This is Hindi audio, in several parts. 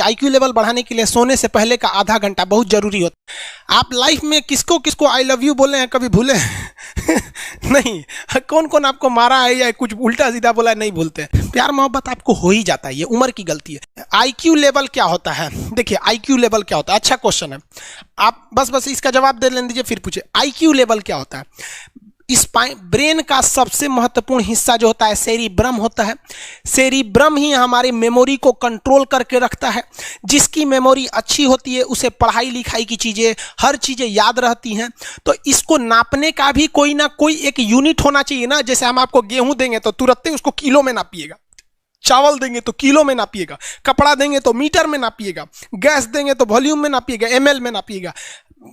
आईक्यू लेवल बढ़ाने के लिए सोने से पहले का आधा घंटा बहुत जरूरी होता है। आप लाइफ में किसको किसको आई लव यू बोले हैं कभी भूले नहीं? कौन कौन आपको मारा है या कुछ उल्टा सीधा बोला है नहीं भूलते। प्यार मोहब्बत आपको हो ही जाता है, ये उम्र की गलती है। आईक्यू लेवल क्या होता है? देखिए आईक्यू लेवल क्या होता है, अच्छा क्वेश्चन है। आप बस इसका जवाब दे लेने दीजिए फिर पूछे आईक्यू लेवल क्या होता है। इस ब्रेन का सबसे महत्वपूर्ण हिस्सा जो होता है सेरिब्रम होता है। सेरिब्रम ही हमारी मेमोरी को कंट्रोल करके रखता है। जिसकी मेमोरी अच्छी होती है उसे पढ़ाई लिखाई की चीज़ें हर चीज़ें याद रहती हैं। तो इसको नापने का भी कोई ना कोई एक यूनिट होना चाहिए ना। जैसे हम आपको गेहूं देंगे तो तुरंत ही उसको किलो में नापिएगा, चावल देंगे तो किलो में नापिएगा, कपड़ा देंगे तो मीटर में नापिएगा, गैस देंगे तो वॉल्यूम में नापिएगा, एमएल में नापिएगा,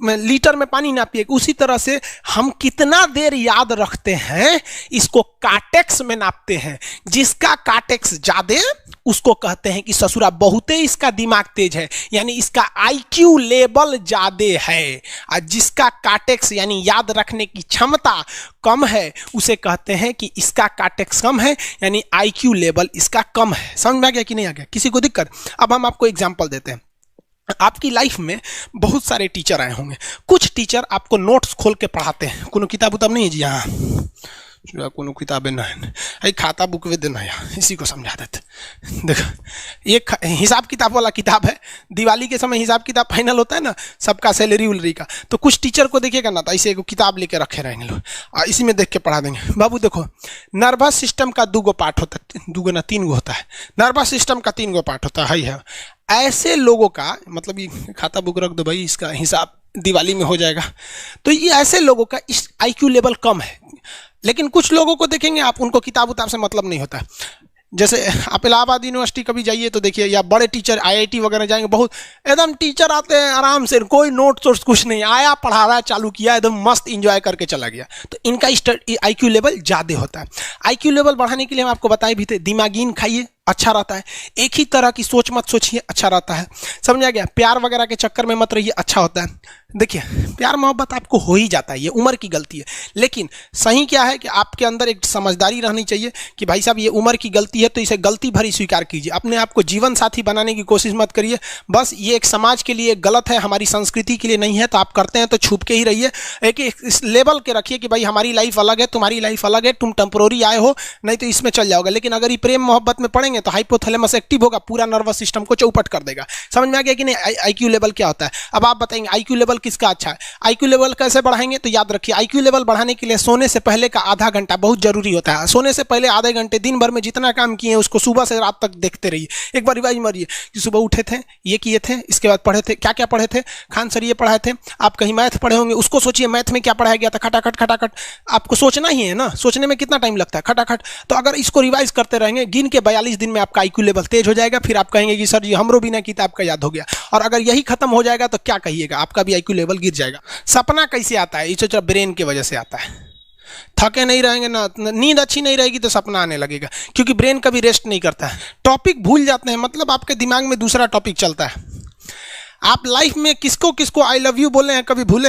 लीटर में पानी नापिएगा। उसी तरह से हम कितना देर याद रखते हैं इसको काटेक्स में नापते हैं। जिसका काटेक्स ज्यादा उसको कहते हैं कि ससुरा बहुते इसका दिमाग तेज है, यानी इसका आईक्यू लेवल ज्यादा है। और जिसका काटेक्स यानी याद रखने की क्षमता कम है उसे कहते हैं कि इसका काटेक्स कम है, यानी आईक्यू लेवल इसका कम है। समझ में आ गया कि नहीं आ गया? किसी को दिक्कत? अब हम आपको एग्जांपल देते हैं। आपकी लाइफ में बहुत सारे टीचर आए होंगे। कुछ टीचर आपको नोट्स खोल के पढ़ाते हैं। कोनो किताब उताब नहीं है जी? यहाँ कोनो किताबें ना है, खाता बुक वे देना है, इसी को समझा देते। देखो एक हिसाब किताब वाला किताब है। दिवाली के समय हिसाब किताब फाइनल होता है ना सबका, सैलरी उलरी का। तो कुछ टीचर को देखिएगा ना तो ऐसे एक किताब लेके रखे रहेंगे लोग और इसी में देख के पढ़ा देंगे। बाबू देखो नर्वस सिस्टम का 2 पार्ट होता है, 2 ना 3 होता है। नर्वस सिस्टम का 3 पार्ट होता है। ऐसे लोगों का मतलब ये खाता बुक रख दो भाई, इसका हिसाब दिवाली में हो जाएगा। तो ये ऐसे लोगों का इस आईक्यू लेवल कम है। लेकिन कुछ लोगों को देखेंगे आप, उनको किताब उताब से मतलब नहीं होता है। जैसे आप इलाहाबाद यूनिवर्सिटी कभी जाइए तो देखिए, या बड़े टीचर आईआईटी वगैरह जाएंगे, बहुत एकदम टीचर आते हैं आराम से, कोई नोट सोर्स कुछ नहीं, आया पढ़ा रहा है, चालू किया, एकदम मस्त इंजॉय करके चला गया। तो इनका आईक्यू लेवल ज़्यादा होता है। आईक्यू लेवल बढ़ाने के लिए हम आपको बताए भी थे, दिमागीन खाइए अच्छा रहता है। एक ही तरह की सोच मत सोचिए, अच्छा रहता है। समझ आ गया? प्यार वगैरह के चक्कर में मत रहिए, अच्छा होता है। देखिए प्यार मोहब्बत आपको हो ही जाता है, ये उम्र की गलती है। लेकिन सही क्या है कि आपके अंदर एक समझदारी रहनी चाहिए कि भाई साहब ये उम्र की गलती है तो इसे गलती भरी स्वीकार कीजिए। अपने आप को जीवन साथी बनाने की कोशिश मत करिए। बस ये एक समाज के लिए गलत है, हमारी संस्कृति के लिए नहीं है। तो आप करते हैं तो छुप के ही रहिए। एक इस लेवल के रखिए कि भाई हमारी लाइफ अलग है, तुम्हारी लाइफ अलग है, तुम टेम्पोररी आए हो, नहीं तो इसमें चल जाओगे। लेकिन अगर ये प्रेम मोहब्बत में पड़ेंगे तो हाइपोथैलेमस एक्टिव होगा, पूरा नर्वस सिस्टम को चौपट कर देगा। समझ में आ गया कि नहीं? आईक्यू लेवल क्या होता है? अब आप बताएंगे आईक्यू लेवल किसका अच्छा है। आईक्यू लेवल कैसे बढ़ाएंगे? तो याद रखिए आईक्यू लेवल बढ़ाने के लिए सोने से पहले का आधा घंटा बहुत जरूरी होता है। सोने से पहले आधे घंटे दिन भर में जितना काम किए उसको सुबह से रात तक देखते रहिए। एक बार रिवाइज मारिए कि सुबह उठे थे, ये किए थे, इसके बाद पढ़े थे, क्या क्या पढ़े थे। खान सर ये पढ़ाए थे, आप कहीं मैथ पढ़े होंगे, उसको सोचिए मैथ में क्या पढ़ाया गया था। खटाखट खटाखट आपको सोचना ही है ना, सोचने में कितना टाइम लगता है, खटाखट। तो अगर इसको रिवाइज करते रहेंगे, गिन के 42 दिन में आपका आईक्यू लेवल तेज हो जाएगा। फिर आप कहेंगे कि सर जी हमरो बिना किताब का याद हो गया। और अगर यही खत्म हो जाएगा तो क्या कहिएगा, आपका भी आईक्यू लेवल गिर जाएगा। सपना कैसे आता है? इसे ब्रेन की वजह से आता है। थके नहीं रहेंगे ना, नींद अच्छी नहीं रहेगी तो सपना आने लगेगा, क्योंकि ब्रेन कभी रेस्ट नहीं करता है। टॉपिक भूल जाते हैं, मतलब आपके दिमाग में दूसरा टॉपिक चलता है। आप लाइफ में किसको किसको आई लव यू बोले हैं कभी भूले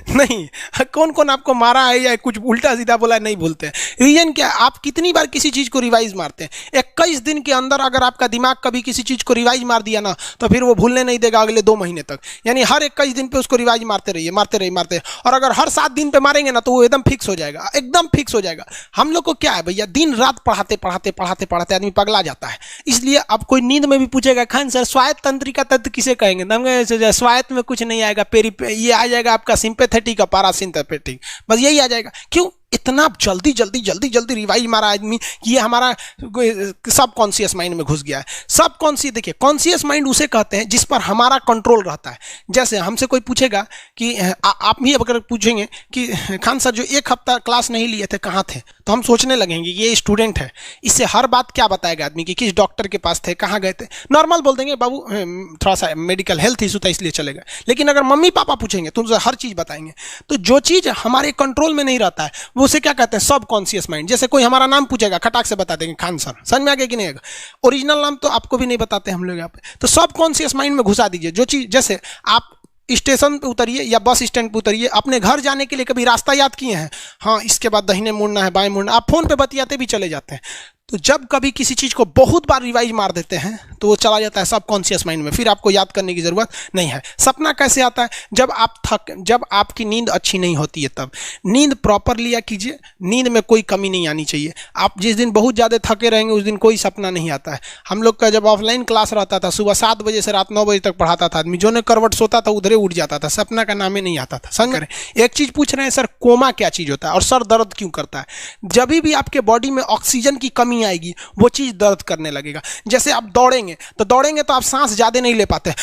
नहीं? कौन कौन आपको मारा है या कुछ उल्टा सीधा बोला है नहीं भूलते। रीजन क्या? आप कितनी बार किसी चीज़ को रिवाइज मारते हैं। 21 दिन के अंदर अगर आपका दिमाग कभी किसी चीज़ को रिवाइज मार दिया ना तो फिर वो भूलने नहीं देगा अगले 2 महीने तक। यानी हर 21 दिन पे उसको रिवाइज मारते रहिए, मारते रहिए, मारते। और अगर हर 7 दिन पे मारेंगे ना तो वो एकदम फिक्स हो जाएगा, एकदम फिक्स हो जाएगा। हम लोग को क्या है भैया, दिन रात पढ़ाते पढ़ाते पढ़ाते पढ़ाते आदमी पगला जाता है। इसलिए अब कोई नींद में भी पूछेगा खान सर स्वायत्त तंत्रिका तत्व किसे कहेंगे, स्वायत्त में कुछ नहीं आएगा, ये आ जाएगा आपका सिंपैथेटिक और पैरासिम्पैथेटिक, बस यही आ जाएगा। क्यों इतना जल्दी जल्दी जल्दी जल्दी रिवाइज मारा आदमी? ये हमारा सब कॉन्शियस माइंड में घुस गया है। सब कॉन्शियस, देखिए कॉन्शियस माइंड उसे कहते हैं जिस पर हमारा कंट्रोल रहता है। जैसे हमसे कोई पूछेगा कि आप भी अगर पूछेंगे कि खान सर जो 1 हफ्ता क्लास नहीं लिए थे कहाँ थे, तो हम सोचने लगेंगे ये स्टूडेंट है, इससे हर बात क्या बताएगा आदमी कि किस डॉक्टर के पास थे, कहाँ गए थे। नॉर्मल बोल देंगे बाबू थोड़ा सा मेडिकल हेल्थ इशू था इसलिए चले गए। लेकिन अगर मम्मी पापा पूछेंगे तो उनसे हर चीज़ बताएंगे। तो जो चीज़ हमारे कंट्रोल में नहीं रहता है उसे क्या कहते हैं, सब कॉन्शियस माइंड। जैसे कोई हमारा नाम पूछेगा खटाक से बता देंगे खान सर, समझ में आ गया कि नहीं? ओरिजिनल नाम तो आपको भी नहीं बताते हम लोग यहाँ पे। तो सब कॉन्शियस माइंड में घुसा दीजिए जो चीज़। जैसे आप स्टेशन पे उतरिए या बस स्टैंड पे उतरिए, अपने घर जाने के लिए कभी रास्ता याद किए हैं? हाँ, इसके बाद दाहिने मुड़ना है, बाएं मुड़ना, आप फोन पे बतियाते भी चले जाते हैं। तो जब कभी किसी चीज़ को बहुत बार रिवाइज मार देते हैं तो वो चला जाता है सबकॉन्शियस माइंड में, फिर आपको याद करने की ज़रूरत नहीं है। सपना कैसे आता है? जब आपकी नींद अच्छी नहीं होती है तब। नींद प्रॉपर लिया कीजिए, नींद में कोई कमी नहीं आनी चाहिए। आप जिस दिन बहुत ज़्यादा थके रहेंगे उस दिन कोई सपना नहीं आता है। हम लोग का जब ऑफलाइन क्लास रहता था, सुबह 7 बजे से रात 9 बजे तक पढ़ाता था आदमी, जो ने करवट सोता था उधरे उठ जाता था, सपना का नाम ही नहीं आता था। समझ रहे? एक चीज़ पूछ रहे हैं सर, कोमा क्या चीज़ होता है और सर दर्द क्यों करता है? जब भी आपके बॉडी में ऑक्सीजन की कमी आएगी वो चीज़ दर्द करने लगेगा। जैसे आप दौड़ेंगे तो आप सांस ज़्यादा नहीं ले पाते,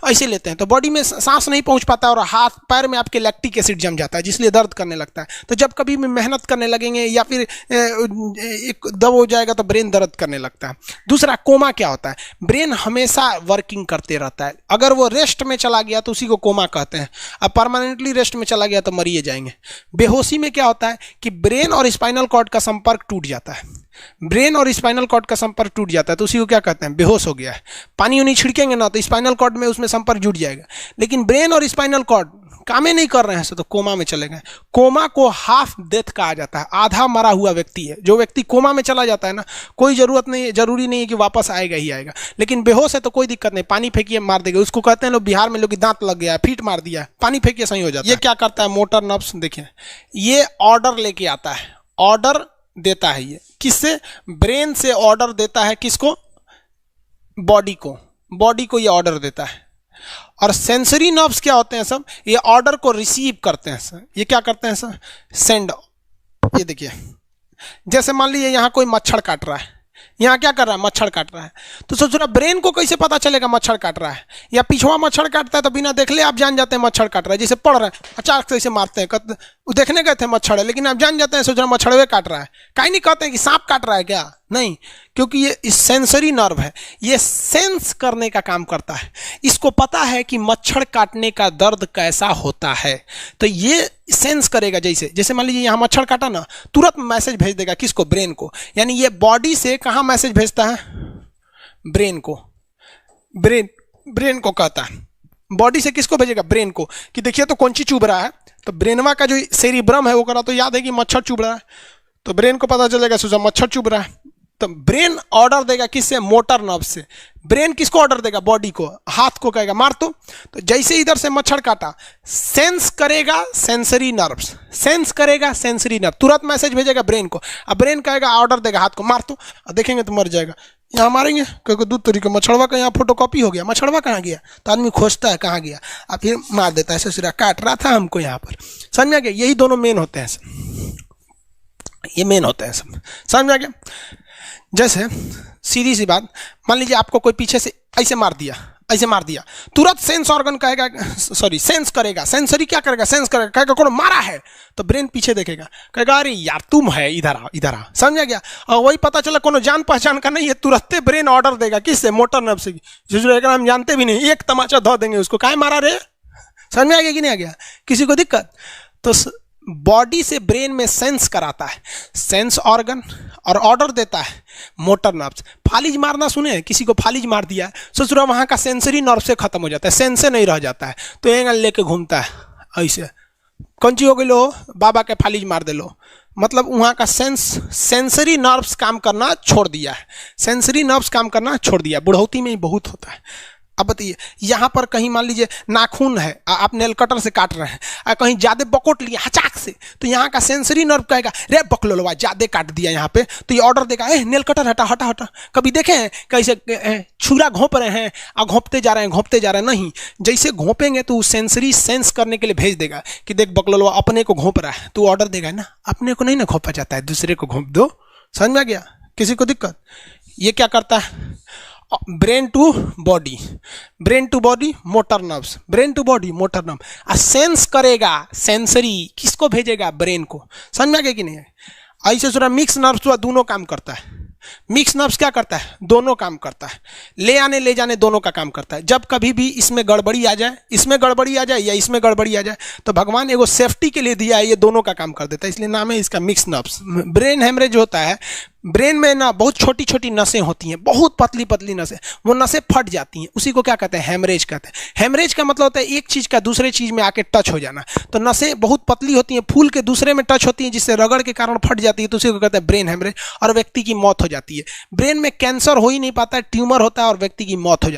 ऐसे लेते हैं तो बॉडी में सांस नहीं पहुंच पाता और हाथ पैर में आपके लैक्टिक एसिड जम जाता है, जिसलिए दर्द करने लगता है। तो जब कभी भी मेहनत करने लगेंगे या फिर एक दब हो जाएगा तो ब्रेन दर्द करने लगता है। दूसरा, कोमा क्या होता है? ब्रेन हमेशा वर्किंग करते रहता है। अगर वो रेस्ट में चला गया तो उसी को कोमा कहते हैं। अब परमानेंटली रेस्ट में चला गया तो मरिए जाएंगे। बेहोशी में क्या होता है कि ब्रेन और स्पाइनल कॉर्ड का संपर्क टूट जाता है। ब्रेन और स्पाइनल कॉर्ड का संपर्क टूट जाता है तो उसी को क्या कहते हैं? बेहोश हो गया है। पानी उनी छिड़केंगे ना तो स्पाइनल कॉर्ड में उसमें संपर्क जुट जाएगा, लेकिन ब्रेन और स्पाइनल कॉर्ड काम ही नहीं कर रहे हैं तो कोमा में चले गए। कोमा को हाफ डेथ कहा जाता है, आधा मरा हुआ व्यक्ति है। जो व्यक्ति कोमा में चला जाता है ना, कोई जरूरी नहीं है कि वापस आएगा ही आएगा, लेकिन बेहोश है तो कोई दिक्कत नहीं, पानी फेंकिए मार देगा। उसको कहते हैं लोग बिहार में, लोग की दांत लग गया, फीट मार दिया, पानी फेंकिए सही हो जाता है। ये क्या करता है? मोटर नर्व्स, देखिए ये ऑर्डर लेके आता है, ऑर्डर देता है। ये किससे? ब्रेन से ऑर्डर देता है। किसको? बॉडी को ये ऑर्डर देता है। और सेंसरी नर्व्स क्या होते हैं सब? ये ऑर्डर को रिसीव करते हैं सर। ये क्या करते हैं सर? सेंड। ये देखिए, जैसे मान लीजिए यहाँ कोई मच्छर काट रहा है, यहाँ क्या कर रहा है? मच्छर काट रहा है। तो सोच रहा, ब्रेन को कैसे पता चलेगा मच्छर काट रहा है? या पिछवा मच्छर काटता है तो बिना देख ले आप जान जाते हैं मच्छर काट रहा है। जैसे पढ़ रहे हैं, अचानक से ऐसे मारते हैं, देखने गए थे मच्छर है, लेकिन आप जान जाते हैं, सोच रहे मच्छरवे काट रहा है। कहीं नहीं कहते हैं कि सांप काट रहा है क्या? नहीं, क्योंकि ये सेंसरी नर्व है, ये सेंस करने का काम करता है। इसको पता है कि मच्छर काटने का दर्द कैसा होता है, तो ये सेंस करेगा। जैसे मान लीजिए यहाँ मच्छर काटा ना, तुरंत मैसेज भेज देगा। किसको? ब्रेन को। यानी ये बॉडी से कहाँ मैसेज भेजता है? ब्रेन को। ब्रेन को कहता है। बॉडी से किसको भेजेगा? ब्रेन को, कि देखिए तो कौन सी चुभ रहा है। तो ब्रेनवा का जो सेरिब्रम है वो करा तो याद है कि मच्छर चुभ रहा है, तो ब्रेन को पता चलेगा सोचा मच्छर चुभ रहा है। तो ब्रेन ऑर्डर देगा किससे? मोटर नर्व से। ब्रेन किसको ऑर्डर देगा? बॉडी को। हाथ को कहेगा मार तो जैसे इधर से मच्छर काटा, सेंस करेगा सेंसरी नर्व्स, सेंस करेगा सेंसरी नर्व, तुरंत मैसेज भेजेगा ब्रेन को। अब ब्रेन कहेगा, ऑर्डर देगा हाथ को मार तो, देखेंगे तो मर जाएगा। यहाँ मारेंगे क्योंकि दूध तरीके मच्छरवा का यहाँ फोटोकॉपी हो गया, मच्छरवा कहाँ गया? तो आदमी खोजता है कहाँ गया, अब फिर मार देता है, ससुरा काट रहा था हमको यहाँ पर। समझ में आ गया? यही दोनों मेन होते हैं सब, ये मेन होते हैं सब। समझ में आ गया? जैसे सीधी सी बात, मान लीजिए आपको कोई पीछे से ऐसे मार दिया, तुरंत सेंस ऑर्गन कहेगा, सेंस करेगा, सेंसरी क्या करेगा? सेंस करेगा, कहेगा कौन मारा है, तो ब्रेन पीछे देखेगा, कहेगा अरे यार तुम है, इधर आ। समझ गया? और वही पता चला कोनो जान पहचान का नहीं है, तुरंत ब्रेन ऑर्डर देगा। किससे? मोटर नर्व से। जो हम जानते भी नहीं, एक तमाचा धो देंगे उसको, काहे मारा रे? समझ में आ गया कि नहीं आ गया? किसी को दिक्कत? तो बॉडी से ब्रेन में सेंस कराता है, सेंस ऑर्गन, और ऑर्डर देता है मोटर नर्व्स। फालिज मारना सुने? किसी को फालिज मार दिया, सोच रहा वहाँ का सेंसरी नर्व से खत्म हो जाता है, सेंस से नहीं रह जाता है, तो एंगल लेके घूमता है ऐसे। कौन ची हो गई लो? बाबा के फालिज मार दे लो, मतलब वहाँ का सेंसरी नर्व्स काम करना छोड़ दिया है, सेंसरी नर्व्स काम करना छोड़ दिया। बुढ़ौती में ही बहुत होता है। अब बताइए, यहाँ पर कहीं मान लीजिए नाखून है, आप नेल कटर से काट रहे हैं, कहीं ज्यादा बकोट लिया हचाक से, तो यहाँ का सेंसरी नर्व कहेगा रे बकलोलवा ज्यादा काट दिया यहाँ पे, तो ये ऑर्डर देगा नेल कटर हटा हटा हटा। कभी देखे हैं कैसे छुरा घोंप रहे हैं और घोंपते जा रहे हैं? नहीं, जैसे घोंपेंगे तो सेंसरी सेंस करने के लिए भेज देगा कि देख बकलोलवा अपने को घोंप रहा है, तो ऑर्डर देगा ना, अपने को नहीं ना घोंपा जाता है, दूसरे को घोंप दो। समझ में आ गया? किसी को दिक्कत? ये क्या करता है? Brain to body, motor nerves, brain to body motor nerve. Sense करेगा, सेंसरी किसको भेजेगा? ब्रेन को। समझ में आ गया कि नहीं? ऐसे सुना मिक्स नर्व्स हुआ, दोनों काम करता है। मिक्स नर्व्स क्या करता है? दोनों काम करता है, ले आने ले जाने दोनों का काम करता है। जब कभी भी इसमें गड़बड़ी आ जाए, इसमें गड़बड़ी आ जाए या इसमें गड़बड़ी आ जाए, तो भगवान एगो सेफ्टी के लिए दिया है, ये दोनों का काम कर देता है, इसलिए नाम है इसका मिक्स नर्व्स। ब्रेन हेमरेज होता है, ब्रेन में ना बहुत छोटी छोटी नसें होती हैं, बहुत पतली पतली नसें, वो नसें फट जाती हैं, उसी को क्या कहते हैं, हेमरेज कहते हैं। हेमरेज का मतलब होता है एक चीज का दूसरे चीज में आके टच हो जाना। तो नसें बहुत पतली होती हैं, फूल के दूसरे में टच होती हैं, जिससे रगड़ के कारण फट जाती है, तो उसी को कहते हैं ब्रेन हेमरेज, और व्यक्ति की मौत हो जाती है। ब्रेन में कैंसर हो ही नहीं पाता है, ट्यूमर होता है और व्यक्ति की मौत हो जाती है।